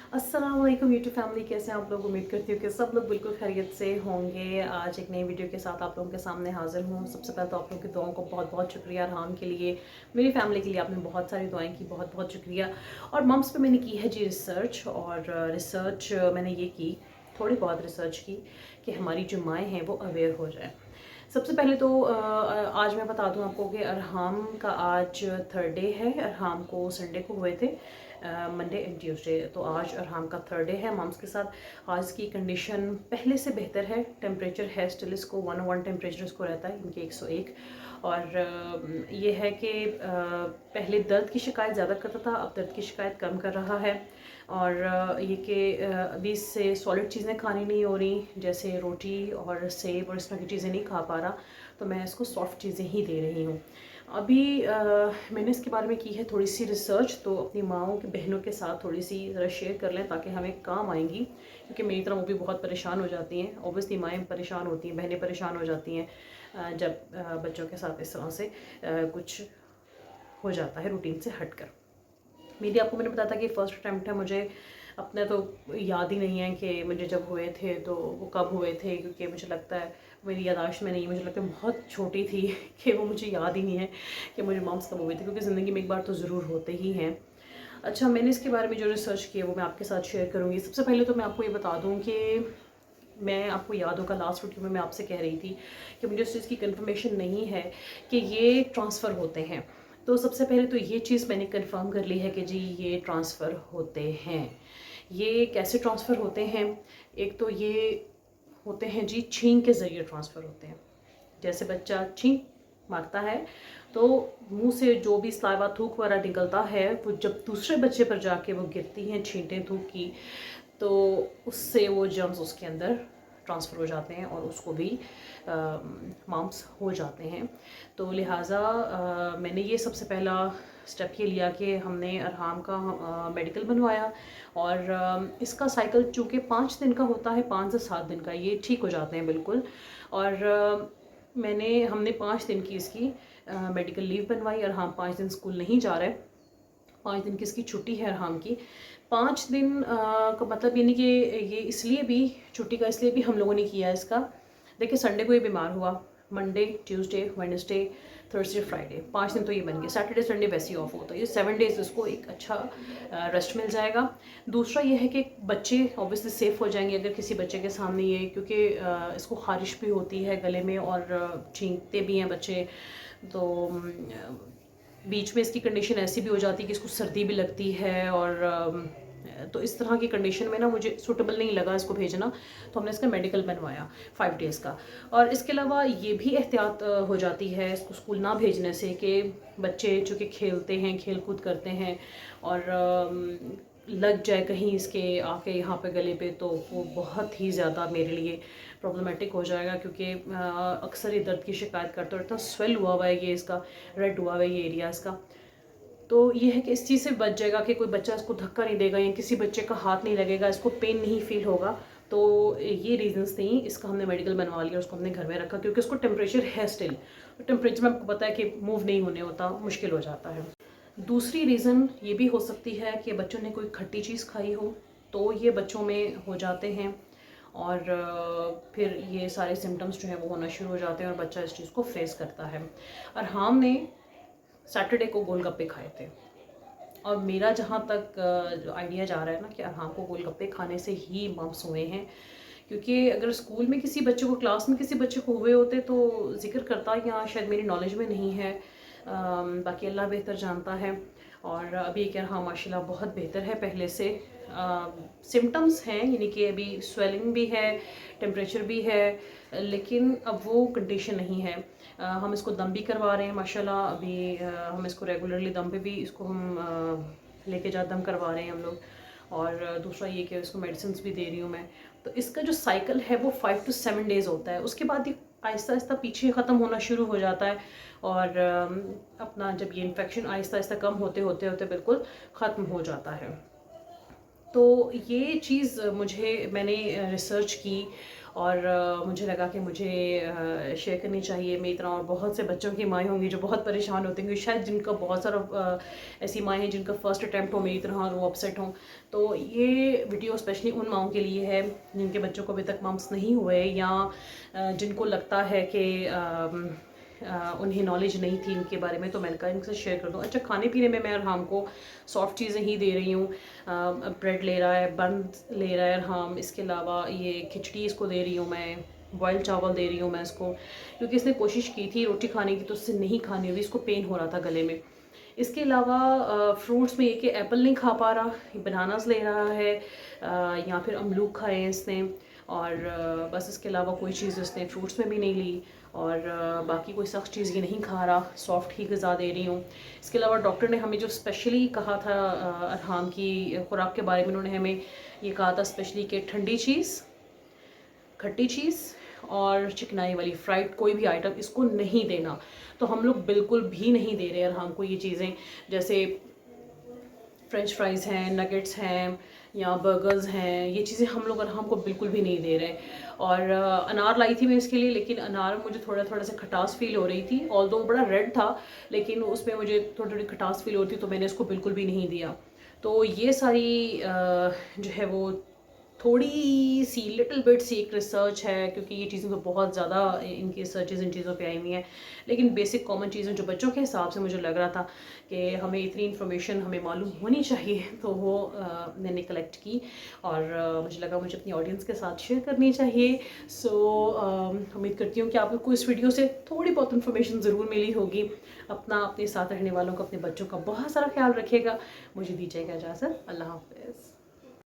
अस्सलाम वालेकुम YouTube family, कैसे हैं आप लोग। उम्मीद करती हूँ कि सब लोग बिल्कुल खैरियत से होंगे। आज एक नई वीडियो के साथ आप लोगों के सामने हाजिर हूँ। सबसे पहले तो आप लोगों की दुआओं को बहुत बहुत शुक्रिया। अरहाम के लिए, मेरी फैमिली के लिए आपने बहुत सारी दुआएं की, बहुत बहुत शुक्रिया। और मम्स पे मैंने की है जी रिसर्च, और रिसर्च मैंने ये की, थोड़ी बहुत रिसर्च की कि हमारी जो माएँ हैं वो अवेयर हो जाए। सबसे पहले तो आज मैं बता दूं आपको कि अरहाम का आज थर्ड डे है। अरहाम को संडे को हुए थे, मंडे एंड ट्यूसडे। तो आज अरहाम का थर्ड डे है मम्स के साथ। आज की कंडीशन पहले से बेहतर है। टेम्परेचर है स्टिल, इसको 101 टेम्परेचर इसको रहता है, इनके 101। और ये है कि पहले दर्द की शिकायत ज़्यादा करता था, अब दर्द की शिकायत कम कर रहा है। और ये कि अभी इससे सॉलिड चीज़ें खानी नहीं हो रही, जैसे रोटी और सेब और इस तरह की चीज़ें नहीं खा पा रहा, तो मैं इसको सॉफ्ट चीज़ें ही दे रही हूँ। अभी मैंने इसके बारे में की है थोड़ी सी रिसर्च, तो अपनी माँओं की बहनों के साथ थोड़ी सी ज़रा शेयर कर लें ताकि हमें काम आएंगी, क्योंकि मेरी तरह वो भी बहुत परेशान हो जाती हैं। ऑब्वियसली माएँ परेशान होती हैं, बहनें परेशान हो जाती हैं जब बच्चों के साथ इस तरह से कुछ हो जाता है रूटीन से हटकर। मेरी आपको मैंने बताया था कि फ़र्स्ट अटैम्प्ट है। मुझे अपने तो याद ही नहीं है कि मुझे जब हुए थे तो वो कब हुए थे, क्योंकि मुझे लगता है मेरी याददाश्त में नहीं है। मुझे लगता है बहुत छोटी थी कि वो मुझे याद ही नहीं है कि मुझे मम्स कब हुए थे, क्योंकि ज़िंदगी में एक बार तो ज़रूर होते ही हैं। अच्छा, मैंने इसके बारे में जो रिसर्च की है वो मैं आपके साथ शेयर करूँगी। सबसे पहले तो मैं आपको ये बता दूँ कि मैं, आपको याद होगा लास्ट वीडियो में मैं आपसे कह रही थी कि मुझे इस चीज़ की कंफर्मेशन नहीं है कि ये ट्रांसफ़र होते हैं। तो सबसे पहले तो ये चीज़ मैंने कंफर्म कर ली है कि जी ये ट्रांसफ़र होते हैं। ये कैसे ट्रांसफ़र होते हैं? एक तो ये होते हैं जी छींक के ज़रिए ट्रांसफ़र होते हैं। जैसे बच्चा छींक मारता है तो मुंह से जो भी सलाइवा थूक वगैरह निकलता है, वो जब दूसरे बच्चे पर जाके वो गिरती हैं छींटें थूक की, तो उससे वो जर्म्स उसके अंदर ट्रांसफ़र हो जाते हैं और उसको भी मम्स हो जाते हैं। तो लिहाजा मैंने ये सबसे पहला स्टेप ये लिया कि हमने अरहाम का मेडिकल बनवाया। और इसका साइकिल चूँकि 5 दिन का होता है, 5 से 7 दिन का, ये ठीक हो जाते हैं बिल्कुल। और हमने 5 दिन की इसकी मेडिकल लीव बनवाई। अरहाम 5 दिन स्कूल नहीं जा रहे, 5 दिन की इसकी छुट्टी है अरहाम की। 5 दिन का मतलब ये नहीं कि ये इसलिए भी छुट्टी का, इसलिए भी हम लोगों ने किया इसका। देखिए संडे को ये बीमार हुआ, Monday Tuesday Wednesday Thursday Friday, 5 दिन तो ये बन गए। सैटरडे संडे वैसे ही ऑफ होता है, ये 7 डेज इसको एक अच्छा रेस्ट मिल जाएगा। दूसरा ये है कि बच्चे ऑब्वियसली सेफ़ हो जाएंगे अगर किसी बच्चे के सामने ये, क्योंकि इसको खारिश भी होती है गले में और छींकते भी हैं बच्चे। तो बीच में इसकी कंडीशन ऐसी भी हो जाती है कि इसको सर्दी भी लगती है। और तो इस तरह की कंडीशन में ना मुझे सूटेबल नहीं लगा इसको भेजना, तो हमने इसका मेडिकल बनवाया 5 डेज़ का। और इसके अलावा ये भी एहतियात हो जाती है इसको स्कूल ना भेजने से कि बच्चे चूँकि खेलते हैं, खेल कूद करते हैं, और लग जाए कहीं इसके आके यहाँ पे गले पे, तो वो बहुत ही ज़्यादा मेरे लिए प्रॉब्लमेटिक हो जाएगा, क्योंकि अक्सर ये दर्द की शिकायत करता रहता है। स्वेल हुआ हुआ है ये इसका, रेड हुआ हुआ है ये एरिया इसका। तो ये है कि इस चीज़ से बच जाएगा कि कोई बच्चा इसको धक्का नहीं देगा या किसी बच्चे का हाथ नहीं लगेगा, इसको पेन नहीं फील होगा। तो ये रीजंस थी, इसका हमने मेडिकल बनवा लिया, उसको हमने घर में रखा, क्योंकि उसको टेम्परेचर है स्टिल। तो टेम्परेचर में आपको पता है कि मूव नहीं होने होता, मुश्किल हो जाता है। दूसरी रीज़न ये भी हो सकती है कि बच्चों ने कोई खट्टी चीज़ खाई हो, तो ये बच्चों में हो जाते हैं। और फिर ये सारे सिम्टम्स जो हैं वो होना शुरू हो जाते हैं और बच्चा इस चीज़ को फेस करता है। और हमने सैटरडे को गोलगप्पे खाए थे, और मेरा जहाँ तक जो आइडिया जा रहा है ना कि अरहाम को गोलगप्पे खाने से ही मम्स हुए हैं, क्योंकि अगर स्कूल में किसी बच्चे को, क्लास में किसी बच्चे को हुए होते तो जिक्र करता, या शायद मेरी नॉलेज में नहीं है। बाकी अल्लाह बेहतर जानता है। और अभी क्या, हाँ माशाल्लाह बहुत बेहतर है पहले से। सिम्टम्स हैं, यानी कि अभी स्वेलिंग भी है, टेम्परेचर भी है, लेकिन अब वो कंडीशन नहीं है। हम इसको दम भी करवा रहे हैं माशाल्लाह। अभी हम इसको रेगुलरली दम पे भी इसको हम लेके जा दम करवा रहे हैं हम लोग। और दूसरा ये कि इसको मेडिसिन भी दे रही हूँ मैं। तो इसका जो साइकिल है वो 5 to 7 डेज़ होता है, उसके बाद ये आहिस्ता आहिस्ता पीछे ख़त्म होना शुरू हो जाता है। और अपना जब ये इन्फेक्शन आहिस्ता आहिस्ता कम होते होते होते बिल्कुल ख़त्म हो जाता है। तो ये चीज़ मैंने रिसर्च की, और मुझे लगा कि मुझे शेयर करनी चाहिए। मेरी तरह और बहुत से बच्चों की माएँ होंगी जो बहुत परेशान होती होंगी, शायद जिनका बहुत सारा ऐसी माएँ हैं जिनका फर्स्ट अटैम्प्ट हो मेरी तरह और वो अपसेट हों। तो ये वीडियो स्पेशली उन माँओं के लिए है जिनके बच्चों को अभी तक मम्स नहीं हुए, या जिनको लगता है कि उन्हें नॉलेज नहीं थी इनके बारे में, तो मैंने कहा इनसे शेयर कर दूँ। अच्छा, खाने पीने में मैं अरहाम को सॉफ्ट चीज़ें ही दे रही हूँ। ब्रेड ले रहा है, बंद ले रहा है अरहाम, इसके अलावा ये खिचड़ी इसको दे रही हूँ मैं, बॉयल चावल दे रही हूँ मैं इसको, क्योंकि इसने कोशिश की थी रोटी खाने की तो उससे नहीं खानी हुई, इसको पेन हो रहा था गले में। इसके अलावा फ्रूट्स में ये कि एप्पल नहीं खा पा रहा, बनानास ले रहा है, या फिर अमरूद खाए हैं इसने, और बस इसके अलावा कोई चीज़ इसने फ्रूट्स में भी नहीं ली, और बाकी कोई सख्त चीज़ ये नहीं खा रहा, सॉफ्ट ही ग़िज़ा दे रही हूँ। इसके अलावा डॉक्टर ने हमें जो स्पेशली कहा था अरहाम की खुराक के बारे में, उन्होंने हमें ये कहा था स्पेशली कि ठंडी चीज़, खट्टी चीज़ और चिकनाई वाली फ्राइड कोई भी आइटम इसको नहीं देना। तो हम लोग बिल्कुल भी नहीं दे रहे अरहाम को ये चीज़ें, जैसे फ्रेंच फ्राइज़ हैं, नगेट्स हैं या बर्गर्स हैं, ये चीज़ें हम लोग अरहाम को बिल्कुल भी नहीं दे रहे। और अनार लाई थी मैं इसके लिए, लेकिन अनार में मुझे थोड़ा थोड़ा सा खटास फील हो रही थी, ऑल्दो बड़ा रेड था लेकिन उसमें मुझे थोड़ी थोड़ी खटास फील होती, तो मैंने इसको बिल्कुल भी नहीं दिया। तो ये सारी जो है वो थोड़ी सी लिटिल बिट सी एक रिसर्च है, क्योंकि ये चीज़ें तो बहुत ज़्यादा इनकी रिसर्चेज इन चीज़ों पे आई हुई हैं, लेकिन बेसिक कॉमन चीज़ें जो बच्चों के हिसाब से मुझे लग रहा था कि हमें इतनी इन्फॉर्मेशन हमें मालूम होनी चाहिए, तो वो मैंने कलेक्ट की, और मुझे लगा मुझे अपनी ऑडियंस के साथ शेयर करनी चाहिए। सो उम्मीद करती हूँ कि आपको इस वीडियो से थोड़ी बहुत इन्फॉर्मेशन ज़रूर मिली होगी। अपना, अपने साथ रहने वालों का, अपने बच्चों का बहुत सारा ख्याल रखिएगा। मुझे दीजिएगा इजाज़त। अल्लाह हाफ़िज़।